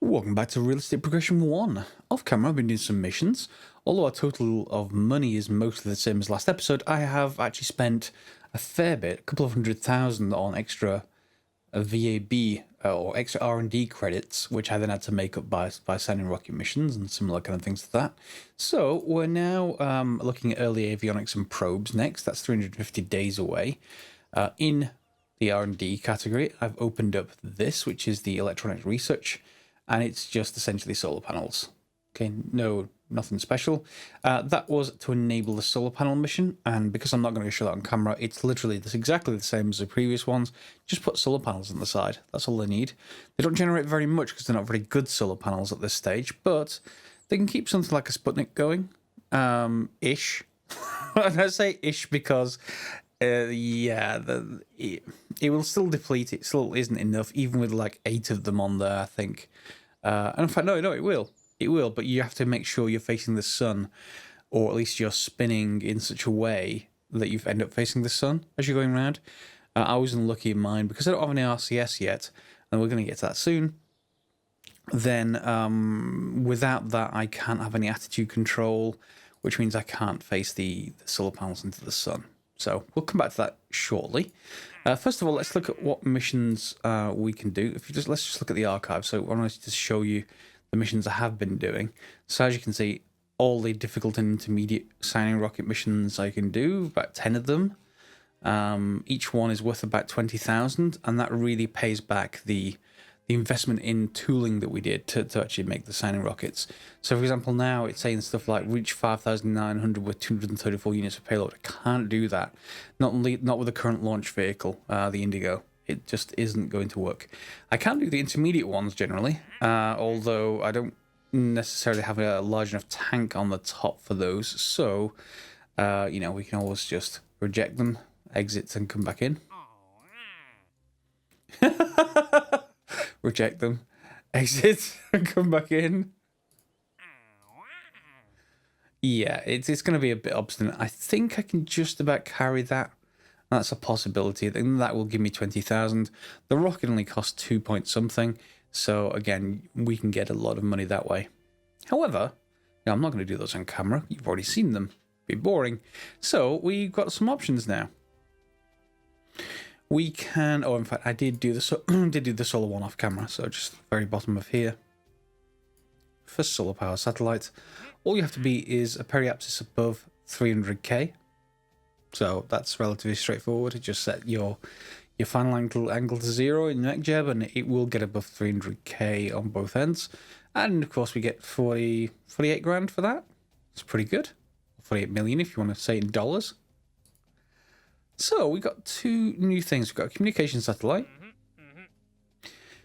Welcome back to Realistic Progression 1. Off camera, I've been doing some missions. Although our total of money is mostly the same as last episode, I have actually spent a fair bit, a couple of 100,000 on extra VAB or extra R&D credits, which I then had to make up by signing rocket missions and similar kind of things to that. So we're now looking at early avionics and probes next. That's 350 days away. In the R&D category, I've opened up this, which is the electronics research. And it's just essentially solar panels. Okay, nothing special. That was to enable the solar panel mission, and because I'm not going to show that on camera, it's literally exactly the same as the previous ones. Just put solar panels on the side. That's all they need. They don't generate very much because they're not very good solar panels at this stage, but they can keep something like a Sputnik going, ish. And I say ish because, it will still deplete. It still isn't enough, even with like 8 of them on there, I think. And in fact, no, it will. It will, but you have to make sure you're facing the sun, or at least you're spinning in such a way that you end up facing the sun as you're going around. I was unlucky in mine because I don't have any RCS yet, and we're going to get to that soon. Then without that, I can't have any attitude control, which means I can't face the solar panels into the sun. So we'll come back to that shortly. First of all, let's look at what missions we can do. Let's just look at the archive. So I want to just show you the missions I have been doing. So as you can see, all the difficult and intermediate signing rocket missions I can do, about 10 of them. Each one is worth about 20,000, and that really pays back the investment in tooling that we did to actually make the signing rockets. So for example, now it's saying stuff like reach 5,900 with 234 units of payload. I can't do that. Not with the current launch vehicle, the Indigo. It just isn't going to work. I can do the intermediate ones generally, although I don't necessarily have a large enough tank on the top for those. So, we can always just reject them, exit, and come back in. Reject them, exit, and come back in. Yeah, it's going to be a bit obstinate. I think I can just about carry that. That's a possibility. Then that will give me 20,000. The rocket only costs 2 point something. So again, we can get a lot of money that way. However, I'm not going to do those on camera. You've already seen them. It'd be boring. So we've got some options now. We can, in fact, I did do the solar one off camera, so just the very bottom of here. For solar power satellite, all you have to be is a periapsis above 300k. So that's relatively straightforward. Just set your final angle to 0 in your neck jab, and it will get above 300k on both ends. And of course, we get 48 grand for that. It's pretty good. 48 million if you want to say in dollars. So we got 2 new things. We've got a communication satellite.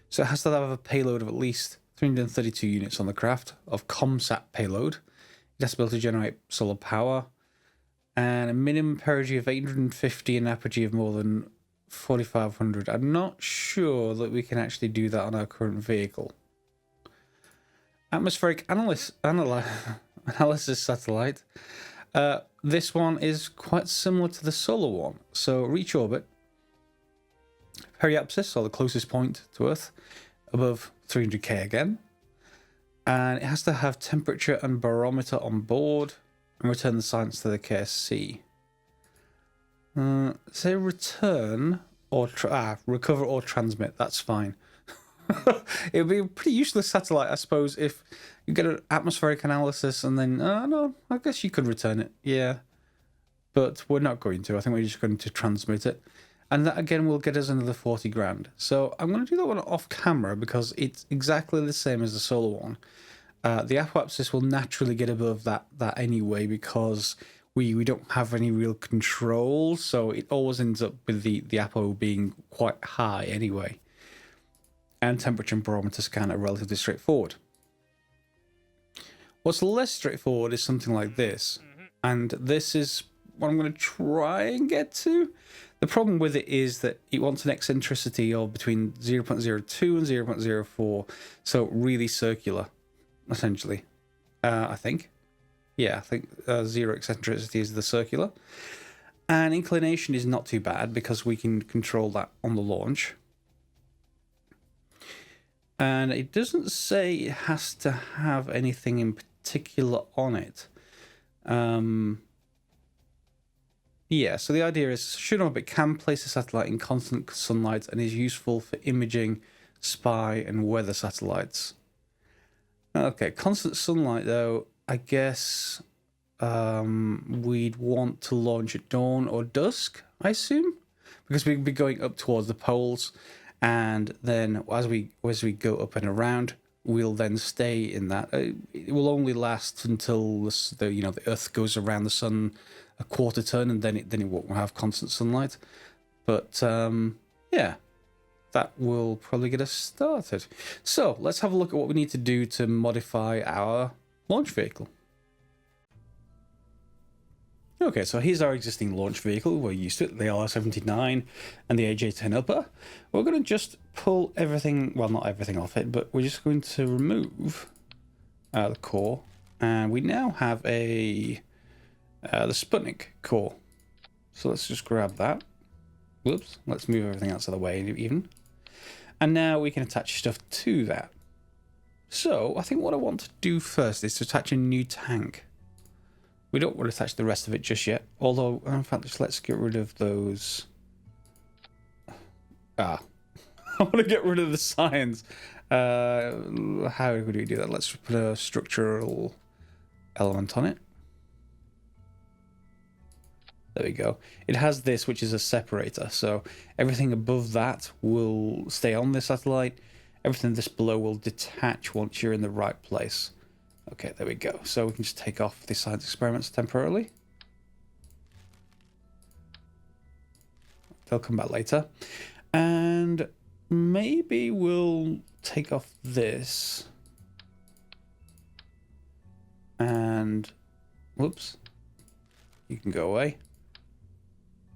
So it has to have a payload of at least 332 units on the craft of ComSat payload. It has to be able to generate solar power. And a minimum perigee of 850 and apogee of more than 4,500. I'm not sure that we can actually do that on our current vehicle. Atmospheric analysis satellite. This one is quite similar to the solar one. So reach orbit, periapsis, or the closest point to Earth, above 300k again. And it has to have temperature and barometer on board and return the science to the KSP. Say return or recover or transmit. That's fine. It would be a pretty useless satellite, I suppose, if you get an atmospheric analysis and then, no, I guess you could return it, yeah. But we're not going to. I think we're just going to transmit it. And that, again, will get us another 40 grand. So I'm going to do that one off camera because it's exactly the same as the solar one. The apoapsis will naturally get above that anyway because we don't have any real control. So it always ends up with the apo being quite high anyway. And temperature and barometer scan are relatively straightforward. What's less straightforward is something like this. And this is what I'm going to try and get to. The problem with it is that it wants an eccentricity of between 0.02 and 0.04. So really circular, essentially. I think. Yeah, I think 0 eccentricity is the circular. And inclination is not too bad because we can control that on the launch. And it doesn't say it has to have anything in particular on it. Yeah, so the idea is, should orbit can place a satellite in constant sunlight and is useful for imaging, spy, and weather satellites. Okay, constant sunlight though, I guess we'd want to launch at dawn or dusk, I assume, because we'd be going up towards the poles, and then as we go up and around, we'll then stay in that. It will only last until the Earth goes around the sun a quarter turn, and then it won't have constant sunlight. But yeah, that will probably get us started. So let's have a look at what we need to do to modify our launch vehicle. Okay, so here's our existing launch vehicle. We're used to it, the LR-79 and the AJ-10 upper. We're going to just pull everything, well, not everything off it, but we're just going to remove the core. And we now have the Sputnik core. So let's just grab that. Whoops, let's move everything else out of the way even. And now we can attach stuff to that. So I think what I want to do first is to attach a new tank. We don't want to attach the rest of it just yet. Although, in fact, let's get rid of those. I want to get rid of the signs. How do we do that? Let's put a structural element on it. There we go. It has this, which is a separator. So everything above that will stay on the satellite. Everything this below will detach once you're in the right place. Okay, there we go. So we can just take off the science experiments temporarily. They'll come back later. And maybe we'll take off this. And, whoops. You can go away.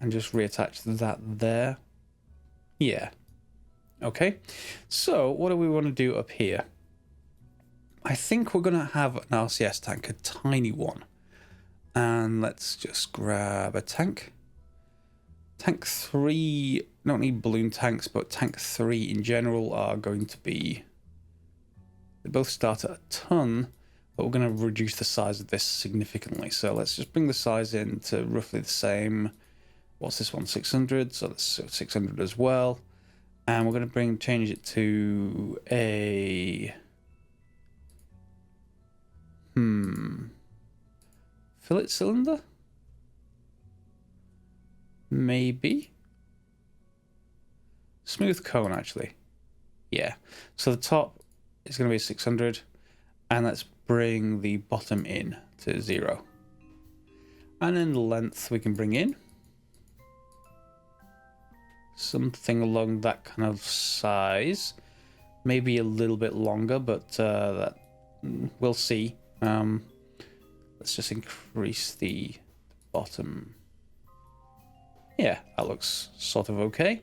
And just reattach that there. Yeah. Okay. So, what do we want to do up here? I think we're going to have an RCS tank, a tiny one. And let's just grab a tank. Tank 3, not only balloon tanks, but tank 3 in general are going to be... They both start at a ton, but we're going to reduce the size of this significantly. So let's just bring the size in to roughly the same. What's this one? 600, so that's 600 as well. And we're going to change it to a... fillet cylinder? Maybe. Smooth cone, actually. Yeah. So the top is going to be 600. And let's bring the bottom in to 0. And then the length we can bring in. Something along that kind of size. Maybe a little bit longer, but that we'll see. Let's just increase the bottom. Yeah, that looks sort of okay.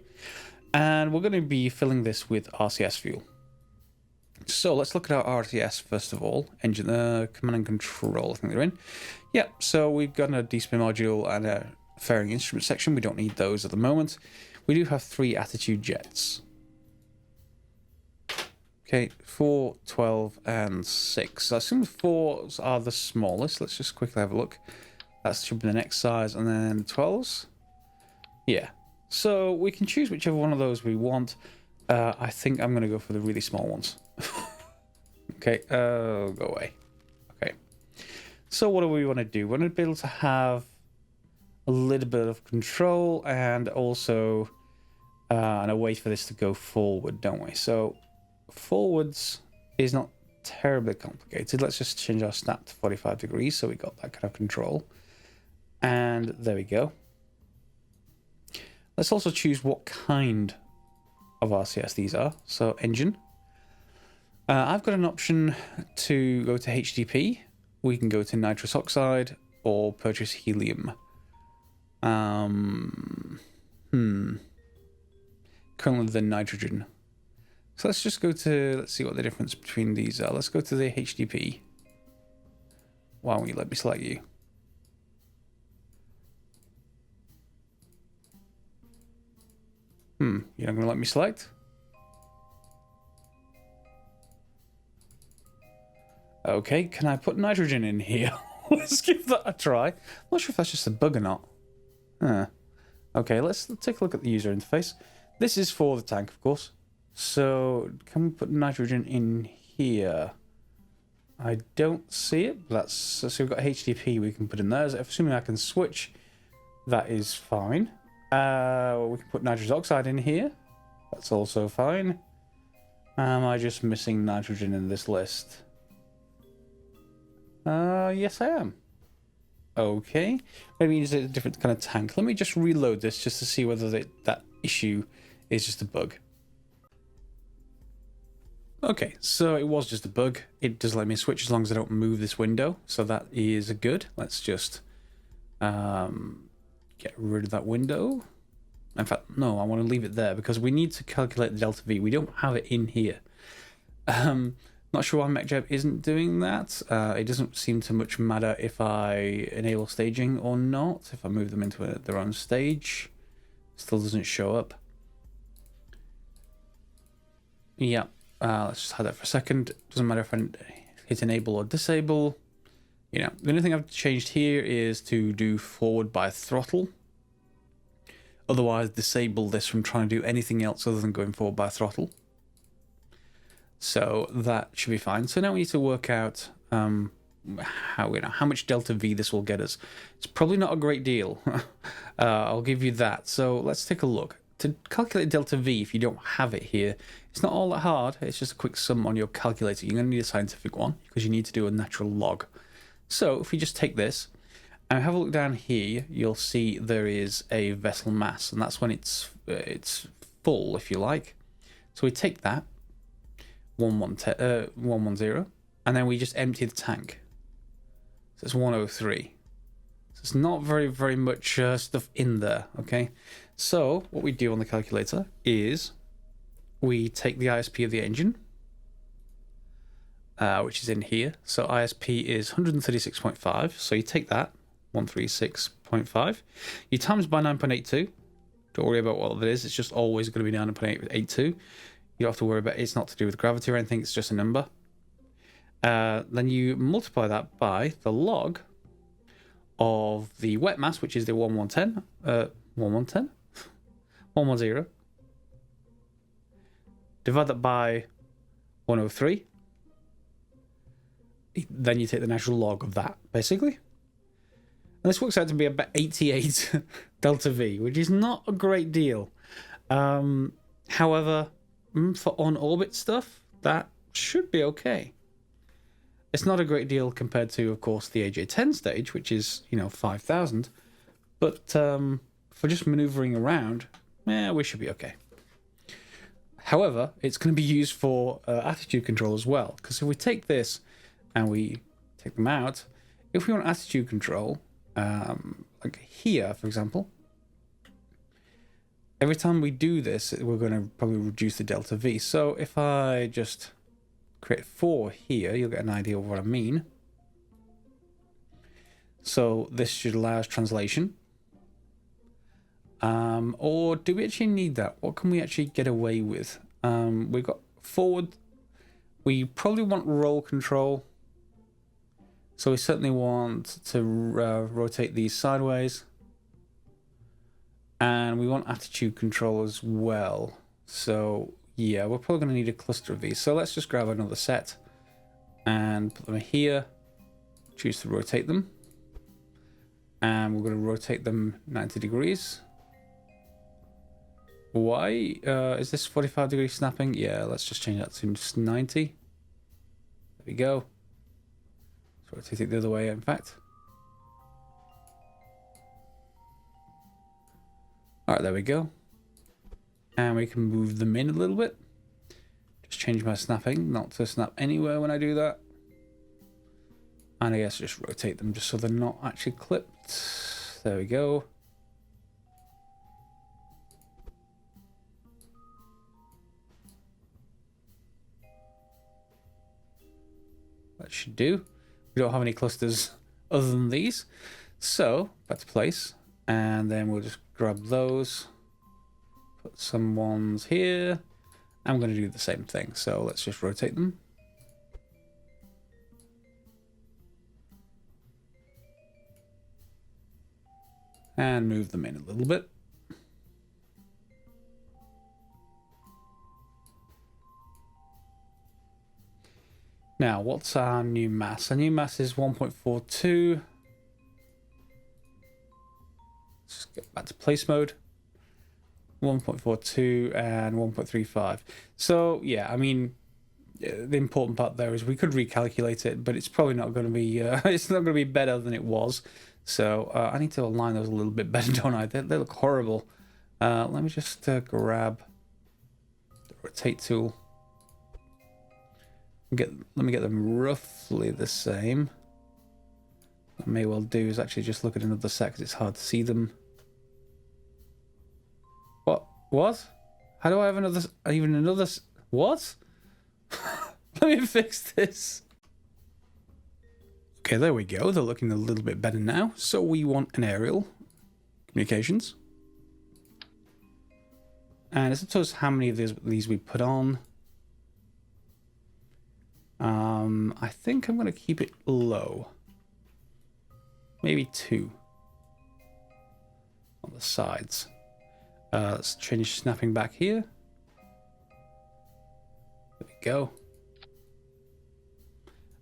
And we're going to be filling this with RCS fuel. So let's look at our RCS first of all. Engine, command and control, I think they're in. Yeah, so we've got a display module and a fairing instrument section. We don't need those at the moment. We do have 3 attitude jets. Okay, 4, 12, and 6. So I assume the 4s are the smallest. Let's just quickly have a look. That should be the next size. And then the 12s. Yeah. So we can choose whichever one of those we want. I think I'm going to go for the really small ones. Okay, go away. Okay. So what do we want to do? We want to be able to have a little bit of control and also and a way for this to go forward, don't we? So forwards is not terribly complicated. Let's just change our snap to 45 degrees so we got that kind of control. And there we go. Let's also choose what kind of RCS these are. So engine. I've got an option to go to HDP. We can go to nitrous oxide or purchase helium. Currently the nitrogen. So let's just go to, let's see what the difference between these are. Let's go to the HDP. Why won't you let me select you? You're not going to let me select? Okay, can I put nitrogen in here? Let's give that a try. I'm not sure if that's just a bug or not. Huh. Okay, let's take a look at the user interface. This is for the tank, of course. So, can we put nitrogen in here? I don't see it. That's so we've got HTTP we can put in there. Assuming I can switch, that is fine. We can put nitrous oxide in here. That's also fine. Am I just missing nitrogen in this list? Yes I am. Okay. Maybe it's a different kind of tank. Let me just reload this just to see whether that issue is just a bug. Okay, so it was just a bug. It does let me switch as long as I don't move this window, so that is good. Let's just get rid of that window. In fact, no, I want to leave it there because we need to calculate the delta V. We don't have it in here. Not sure why MechJeb isn't doing that. It doesn't seem to much matter if I enable staging or not. If I move them into their own stage, still doesn't show up. Yeah, let's just hide that for a second. Doesn't matter if I hit enable or disable. You know, the only thing I've changed here is to do forward by throttle. Otherwise, disable this from trying to do anything else other than going forward by throttle. So that should be fine. So now we need to work out how much delta V this will get us. It's probably not a great deal. I'll give you that. So let's take a look. To calculate delta V, if you don't have it here, it's not all that hard. It's just a quick sum on your calculator. You're going to need a scientific one because you need to do a natural log. So if we just take this and have a look down here, you'll see there is a vessel mass, and that's when it's full, if you like. So we take that 110, and then we just empty the tank. So it's 103. So it's not very much stuff in there. Okay. So what we do on the calculator is we take the ISP of the engine, which is in here. So ISP is 136.5. So you take that 136.5. You times by 9.82. Don't worry about what that is. It's just always going to be 9.82. You don't have to worry about it. It's not to do with gravity or anything. It's just a number. Then you multiply that by the log of the wet mass, which is the 110. Divide that by 103. Then you take the natural log of that, basically. And this works out to be about 88 delta V, which is not a great deal. However, for on-orbit stuff, that should be okay. It's not a great deal compared to, of course, the AJ-10 stage, which is, 5,000. But for just maneuvering around, we should be okay. However, it's going to be used for attitude control as well. Because if we take this and we take them out, if we want attitude control, like here, for example, every time we do this, we're going to probably reduce the delta V. So if I just create 4 here, you'll get an idea of what I mean. So this should allow us translation. Or do we actually need that? What can we actually get away with? We've got forward. We probably want roll control. So we certainly want to rotate these sideways. And we want attitude control as well. So yeah, we're probably going to need a cluster of these. So let's just grab another set and put them here. Choose to rotate them. And we're going to rotate them 90 degrees. Why? Is this 45 degree snapping? Yeah, let's just change that to just 90. There we go. Let's rotate it the other way, in fact. Alright, there we go. And we can move them in a little bit. Just change my snapping, not to snap anywhere when I do that. And I guess just rotate them just so they're not actually clipped. There we go. That should do. We don't have any clusters other than these. So, back to place. And then we'll just grab those. Put some ones here. I'm going to do the same thing. So let's just rotate them. and move them in a little bit. Now, what's our new mass? Our new mass is 1.42. Let's get back to place mode. 1.42 and 1.35. So, yeah, I mean, the important part there is we could recalculate it, but it's probably not going to be, it's not going to be better than it was. So, I need to align those a little bit better, don't I? They look horrible. Let me just grab the rotate tool. Let me get them roughly the same. What I may well do is actually just look at another set because it's hard to see them. What? How do I have another? What? Let me fix this. Okay, there we go. They're looking a little bit better now. So we want an aerial communications. And it's up to us how many of these we put on. I think I'm going to keep it low. Maybe 2 on the sides. Let's change snapping back here. There we go.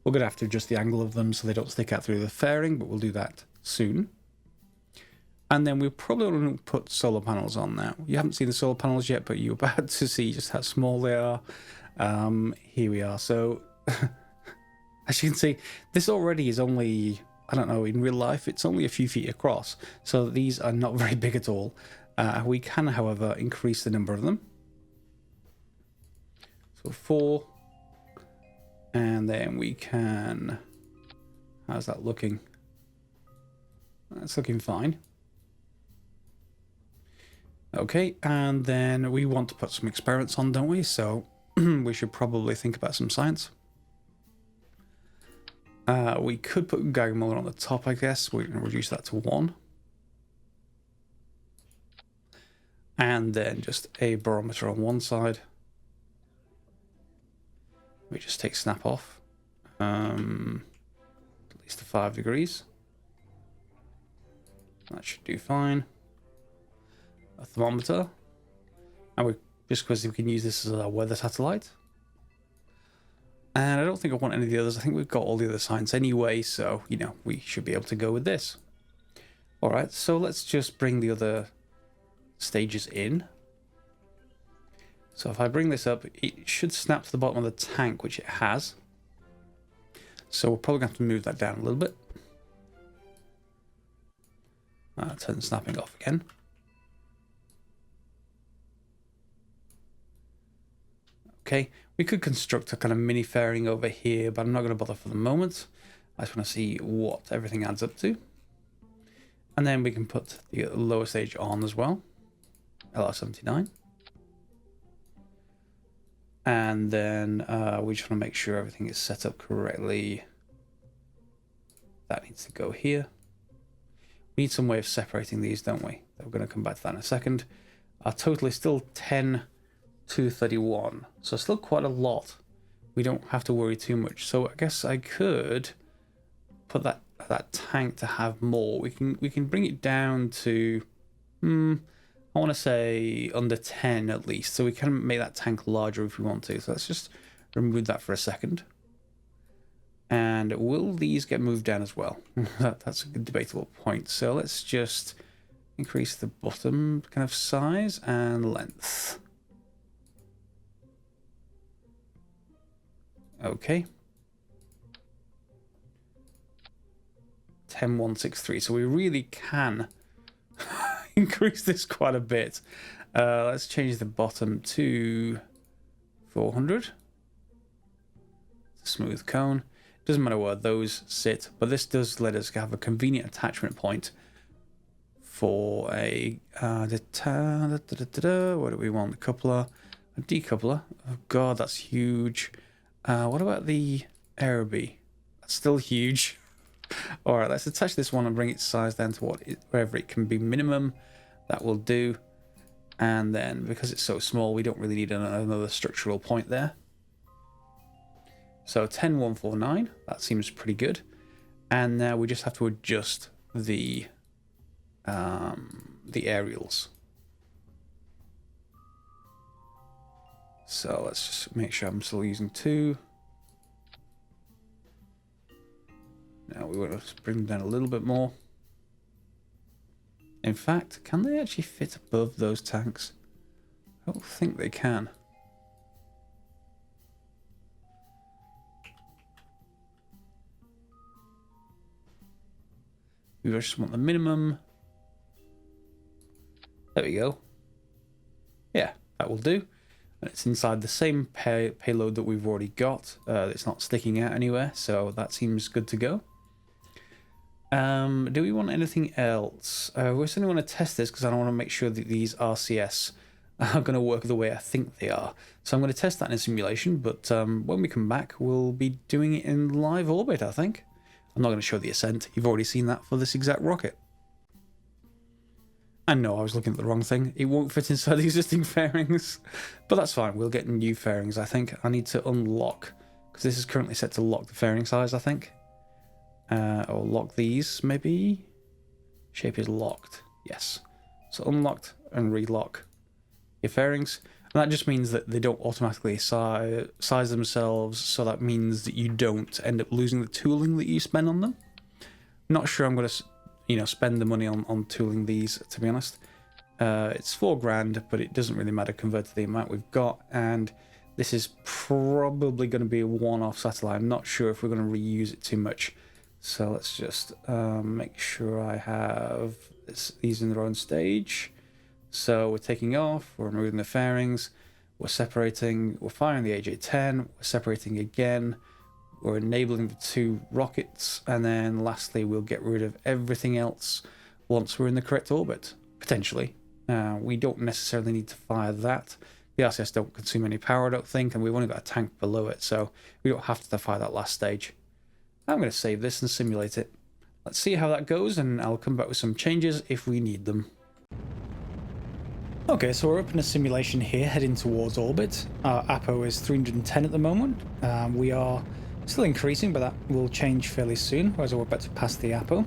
We're going to have to adjust the angle of them so they don't stick out through the fairing, but we'll do that soon. And then we'll probably want to put solar panels on now. You haven't seen the solar panels yet, but you're about to see just how small they are. Here we are. So, as you can see, this already is only, I don't know, in real life, it's only a few feet across. So these are not very big at all. We can, however, increase the number of them. So 4. And then we can... How's that looking? That's looking fine. Okay, and then we want to put some experiments on, don't we? So we should probably think about some science. We could put Geiger Müller on the top, I guess. We're going to reduce that to 1. And then just a barometer on one side. We just take snap off. At least to 5 degrees. That should do fine. A thermometer. And we just because we can use this as a weather satellite. And I don't think I want any of the others. I think we've got all the other science anyway, so, you know, we should be able to go with this. Alright, so let's just bring the other stages in. So if I bring this up, it should snap to the bottom of the tank, which it has. So we're probably going to have to move that down a little bit. Turn snapping off again. Okay, we could construct a kind of mini fairing over here, but I'm not going to bother for the moment. I just want to see what everything adds up to. And then we can put the lower stage on as well. LR79. And then we just want to make sure everything is set up correctly. That needs to go here. We need some way of separating these, don't we? We're going to come back to that in a second. Our total is still 10,231, so still quite a lot. We don't have to worry too much. So I guess I could put that tank to have more. We can bring it down to I want to say under 10 at least, so we can make that tank larger if we want to. So let's just remove that for a second. And will these get moved down as well? That's a good debatable point. So let's just increase the bottom kind of size and length. Okay. 10,163. So we really can increase this quite a bit. Let's change the bottom to 400. Smooth cone. Doesn't matter where those sit, but this does let us have a convenient attachment point for a what do we want? A coupler, a decoupler. Oh god, that's huge. What about the Aerobee? That's still huge. All right, let's attach this one and bring its size down to wherever it can be minimum. That will do. And then because it's so small, we don't really need another structural point there. So 10,149, that seems pretty good. And now we just have to adjust the the aerials. So let's just make sure I'm still using 2. Now we want to bring them down a little bit more. In fact, can they actually fit above those tanks? I don't think they can. We just want the minimum. There we go. Yeah, that will do. And it's inside the same payload that we've already got. It's not sticking out anywhere, so that seems good to go. Do we want anything else? We certainly want to test this because I want to make sure that these RCS are going to work the way I think they are. So I'm going to test that in a simulation, but when we come back, we'll be doing it in live orbit, I think. I'm not going to show the ascent. You've already seen that for this exact rocket. And no, I was looking at the wrong thing. It won't fit inside the existing fairings. But that's fine. We'll get new fairings, I think. I need to unlock, because this is currently set to lock the fairing size, I think. Or lock these, maybe? Shape is locked. Yes. So unlocked and relock your fairings. And that just means that they don't automatically size themselves, so that means that you don't end up losing the tooling that you spend on them. Not sure I'm going to, spend the money on tooling these, to be honest. It's $4,000, but it doesn't really matter compared to the amount we've got, and this is probably going to be a one-off satellite. I'm not sure if we're going to reuse it too much. So let's just make sure I have these in their own stage. So we're taking off, we're removing the fairings, we're separating, we're firing the AJ-10, we're separating again, we're enabling the 2 rockets, and then lastly we'll get rid of everything else once we're in the correct orbit, potentially. We don't necessarily need to fire that. The RCS don't consume any power, I don't think, and we've only got a tank below it, so we don't have to fire that last stage. I'm going to save this and simulate it. Let's see how that goes, and I'll come back with some changes if we need them. Okay, so we're up in a simulation here, heading towards orbit. Our APO is 310 at the moment. We are still increasing, but that will change fairly soon, as we're about to pass the APO.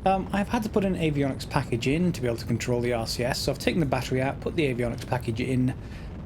I've had to put an avionics package in to be able to control the RCS, so I've taken the battery out, put the avionics package in,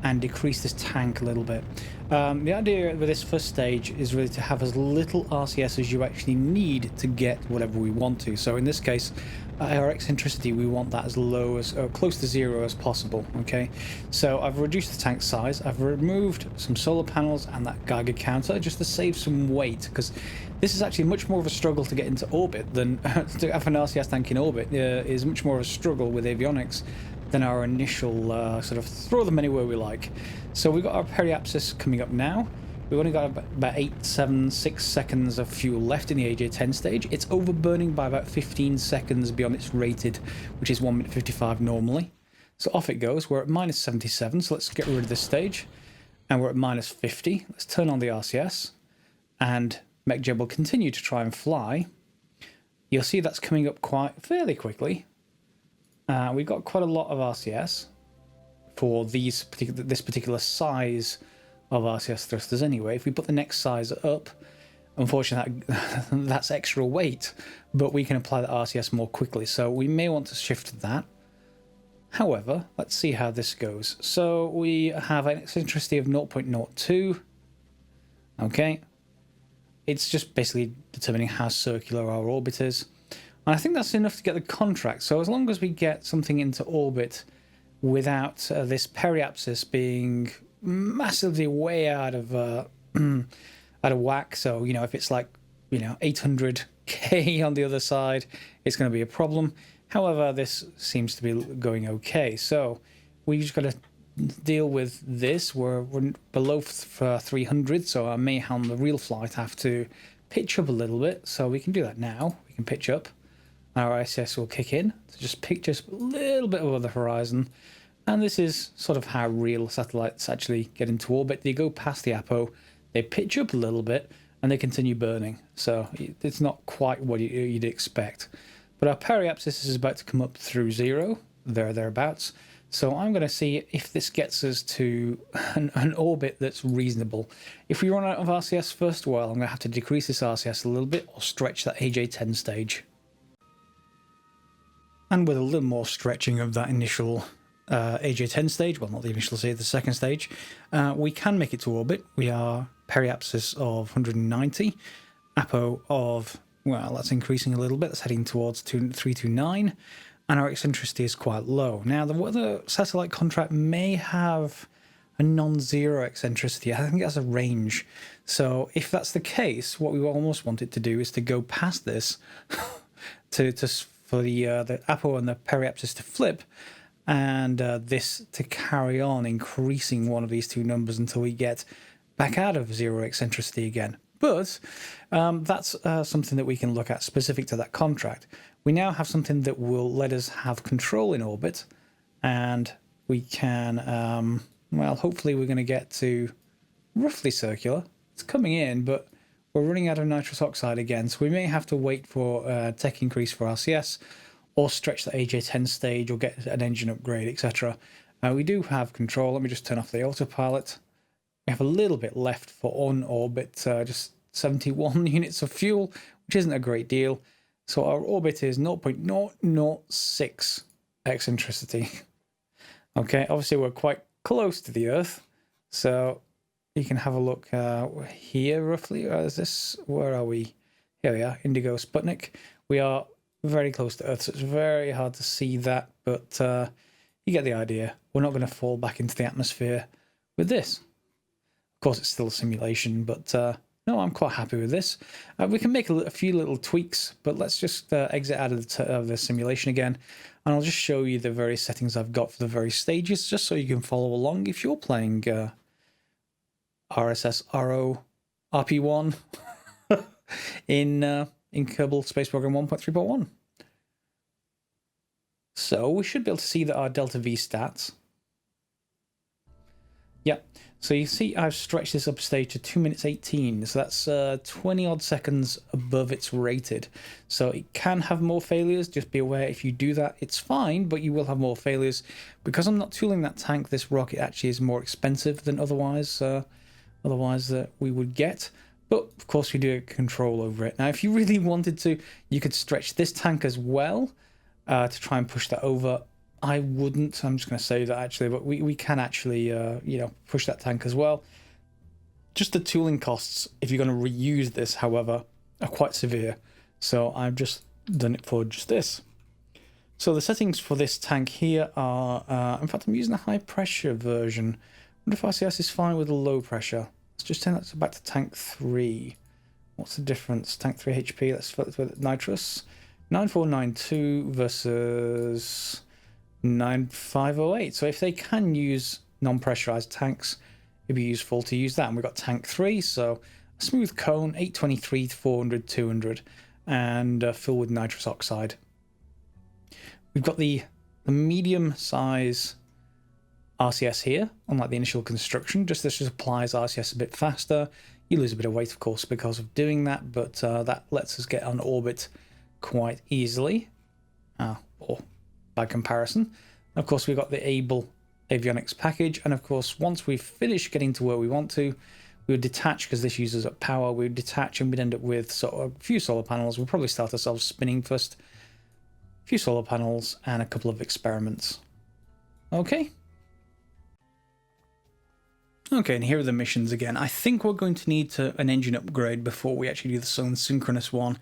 and decrease this tank a little bit. The idea with this first stage is really to have as little RCS as you actually need to get whatever we want to. So in this case, our eccentricity, we want that as low as, or close to 0 as possible, okay? So I've reduced the tank size, I've removed some solar panels and that Geiger counter just to save some weight, because this is actually much more of a struggle to get into orbit than to have an RCS tank in orbit is much more of a struggle with avionics than our initial sort of throw them anywhere we like. So we've got our periapsis coming up now. We've only got about 6 seconds of fuel left in the AJ-10 stage. It's overburning by about 15 seconds beyond its rated, which is 1 minute 55 normally. So off it goes. We're at minus 77, so let's get rid of this stage. And we're at minus 50. Let's turn on the RCS, and MechJeb will continue to try and fly. You'll see that's coming up fairly quickly. We've got quite a lot of RCS for this particular size of RCS thrusters anyway. If we put the next size up, unfortunately that's extra weight, but we can apply the RCS more quickly, so we may want to shift to that. However, let's see how this goes. So we have an eccentricity of 0.02. Okay, it's just basically determining how circular our orbit is. And I think that's enough to get the contract. So as long as we get something into orbit without this periapsis being massively way out of whack, so if it's like 800k on the other side, it's going to be a problem. However, this seems to be going okay. So we just got to deal with this. We're below 300, so I may on the real flight have to pitch up a little bit. So we can do that now. We can pitch up. Our ICS will kick in to just pick just a little bit above the horizon. And this is sort of how real satellites actually get into orbit. They go past the APO, they pitch up a little bit, and they continue burning. So it's not quite what you'd expect. But our periapsis is about to come up through 0, thereabouts. So I'm going to see if this gets us to an orbit that's reasonable. If we run out of RCS first, well, I'm going to have to decrease this RCS a little bit or stretch that AJ-10 stage. and with a little more stretching of that initial AJ10 stage, well, not the initial stage, the second stage, we can make it to orbit. We are periapsis of 190, apo of, well, that's increasing a little bit, that's heading towards 329, and our eccentricity is quite low. Now, the weather satellite contract may have a non-zero eccentricity. I think that's a range. So if that's the case, what we almost want it to do is to go past this for the apo and the periapsis to flip, and this to carry on increasing one of these two numbers until we get back out of zero eccentricity again. But that's something that we can look at specific to that contract. We now have something that will let us have control in orbit, and we can, well, hopefully we're going to get to roughly circular. It's coming in, but we're running out of nitrous oxide again, so we may have to wait for tech increase for RCS, or stretch the AJ10 stage, or get an engine upgrade, etc. We do have control. Let me just turn off the autopilot. We have a little bit left for on orbit, just 71 units of fuel, which isn't a great deal. So our orbit is 0.006 eccentricity. Okay, obviously we're quite close to the Earth, so you can have a look here roughly. Where are we? Here we are, Indigo Sputnik. We are very close to Earth, so it's very hard to see that, but you get the idea. We're not going to fall back into the atmosphere with this. Of course, it's still a simulation, but no, I'm quite happy with this. We can make a few little tweaks, but let's just exit out of the simulation again, and I'll just show you the various settings I've got for the various stages, just so you can follow along if you're playing RSS RO RP1 in Kerbal Space Program 1.3.1. So we should be able to see that our delta V stats. Yep. So you see I've stretched this upstage to 2 minutes 18. So that's 20 odd seconds above its rated. So it can have more failures. Just be aware if you do that, it's fine, but you will have more failures. Because I'm not tooling that tank, this rocket actually is more expensive than otherwise we would get. But of course we do get control over it. Now if you really wanted to, you could stretch this tank as well to try and push that over. I wouldn't, I'm just going to say that actually, but we can actually, you know, push that tank as well. Just the tooling costs, if you're going to reuse this, however, are quite severe. So I've just done it for just this. So the settings for this tank here are, in fact, I'm using a high pressure version. I wonder if RCS is fine with a low pressure. Let's just turn that back to tank 3. What's the difference? Tank 3 HP, let's flip with nitrous. 9492 versus 9508. So if they can use non-pressurized tanks, it'd be useful to use that. And we've got tank 3, so a smooth cone, 823, 400, 200, and fill with nitrous oxide. We've got the medium size RCS here, unlike the initial construction. Just this just applies RCS a bit faster. You lose a bit of weight, of course, because of doing that, but that lets us get on orbit quite easily, or by comparison. Of course, we've got the Avionics Package, and of course, once we finish getting to where we want to, we would detach, because this uses up power, we would detach and we'd end up with sort of a few solar panels. We'll probably start ourselves spinning first. A few solar panels and a couple of experiments. Okay. Okay, and here are the missions again. I think we're going to need an engine upgrade before we actually do the sun synchronous one.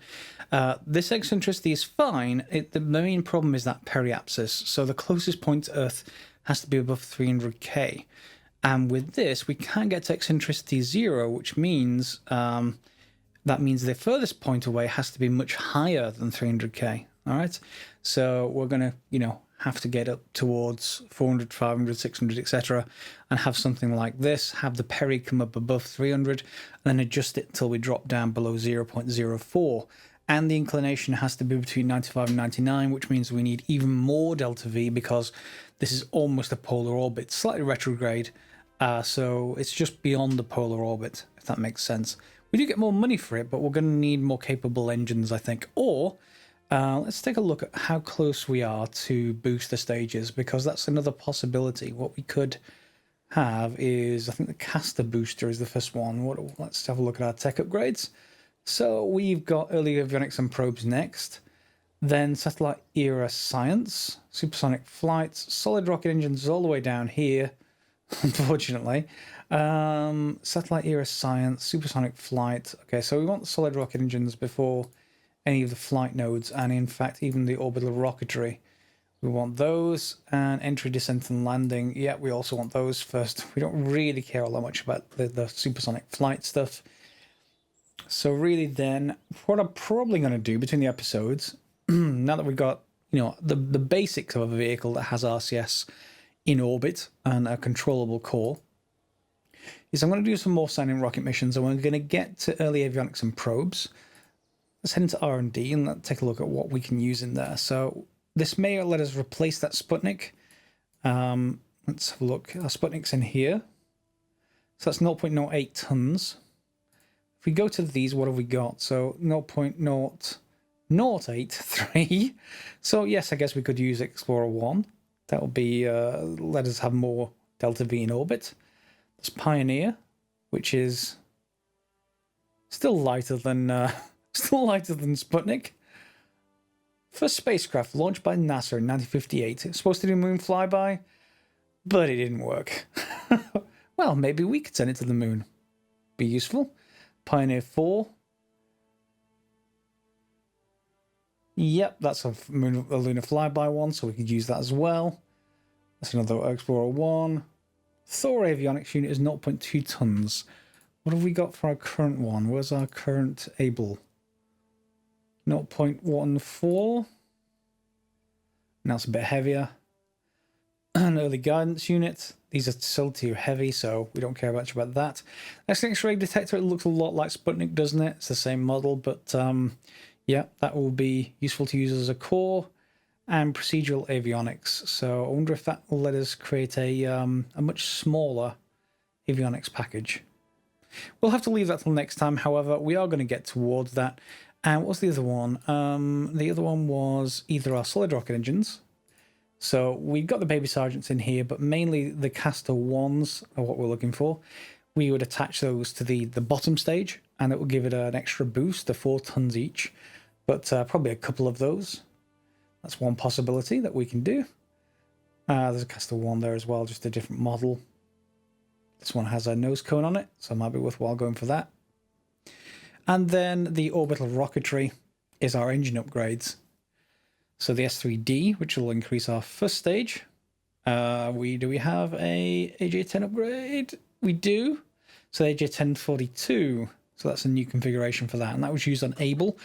This eccentricity is fine. The main problem is that periapsis. So the closest point to Earth has to be above 300k. And with this, we can't get to eccentricity 0, which means that means the furthest point away has to be much higher than 300k. All right, so we're going to, you know, have to get up towards 400, 500, 600, etc. and have something like this, have the peri come up above 300, and then adjust it until we drop down below 0.04. And the inclination has to be between 95 and 99, which means we need even more delta V because this is almost a polar orbit, slightly retrograde, so it's just beyond the polar orbit, if that makes sense. We do get more money for it, but we're going to need more capable engines, I think, or let's take a look at how close we are to booster stages, because that's another possibility. What we could have is, I think the caster booster is the first one. Let's have a look at our tech upgrades. So we've got early avionics and probes next. Then satellite era science, supersonic flights, solid rocket engines all the way down here, unfortunately. Satellite era science, supersonic flight. Okay, so we want solid rocket engines before any of the flight nodes, and in fact even the orbital rocketry. We want those, and entry, descent, and landing. Yeah, we also want those first. We don't really care all that much about the supersonic flight stuff. So really then, what I'm probably going to do between the episodes, now that we've got, you know, the basics of a vehicle that has RCS in orbit and a controllable core, is I'm going to do some more standing rocket missions, and we're going to get to early avionics and probes. Let's head into R&D and let's take a look at what we can use in there. So this may let us replace that Sputnik. Let's have a look. Our Sputnik's in here. So that's 0.08 tons. If we go to these, what have we got? So 0.0083. So yes, I guess we could use Explorer 1. That will be let us have more Delta V in orbit. There's Pioneer, which is still lighter than Sputnik. First spacecraft launched by NASA in 1958. It's supposed to do a moon flyby, but it didn't work. Well, maybe we could send it to the moon. Be useful. Pioneer 4. Yep, that's a lunar flyby one, so we could use that as well. That's another Explorer 1. Thor avionics unit is 0.2 tons. What have we got for our current one? Where's our current Able? 0.14. Now it's a bit heavier. An early guidance unit. These are still too heavy, so we don't care much about that. Next X-ray detector, it looks a lot like Sputnik, doesn't it? It's the same model, but yeah, that will be useful to use as a core. And procedural avionics. So I wonder if that will let us create a much smaller avionics package. We'll have to leave that till next time. However, we are going to get towards that. And what's the other one? The other one was either our solid rocket engines. So we've got the baby sergeants in here, but mainly the Castor 1s are what we're looking for. We would attach those to the bottom stage, and it will give it an extra boost to 4 tons each. But probably a couple of those. That's one possibility that we can do. There's a Castor 1 there as well, just a different model. This one has a nose cone on it, so it might be worthwhile going for that. And then the orbital rocketry is our engine upgrades. So the S3D, which will increase our first stage. Do we have a AJ10 upgrade? We do. So AJ1042. So that's a new configuration for that, and that was used on Able,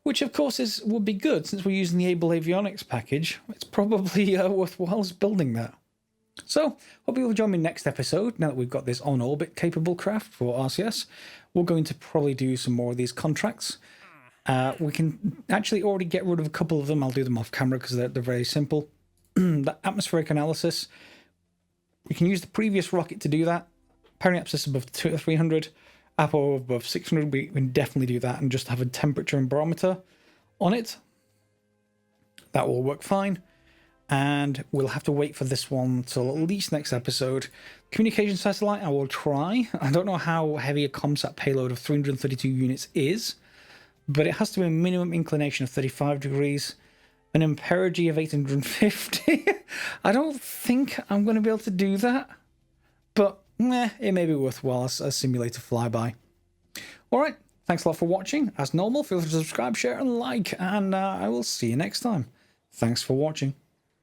which of course would be good since we're using the Able Avionics package. It's probably worthwhile building that. So, hope you'll join me next episode. Now that we've got this on-orbit capable craft for RCS, we're going to probably do some more of these contracts. We can actually already get rid of a couple of them. I'll do them off camera because they're very simple. The atmospheric analysis, we can use the previous rocket to do that. Periapsis above 300, Apo above 600, we can definitely do that and just have a temperature and barometer on it. That will work fine. And we'll have to wait for this one till at least next episode. Communication satellite, I will try. I don't know how heavy a ComSat payload of 332 units is, but it has to be a minimum inclination of 35 degrees, an imperigee of 850. I don't think I'm going to be able to do that, but it may be worthwhile as a simulator flyby. All right, thanks a lot for watching. As normal, feel free to subscribe, share, and like, and I will see you next time. Thanks for watching.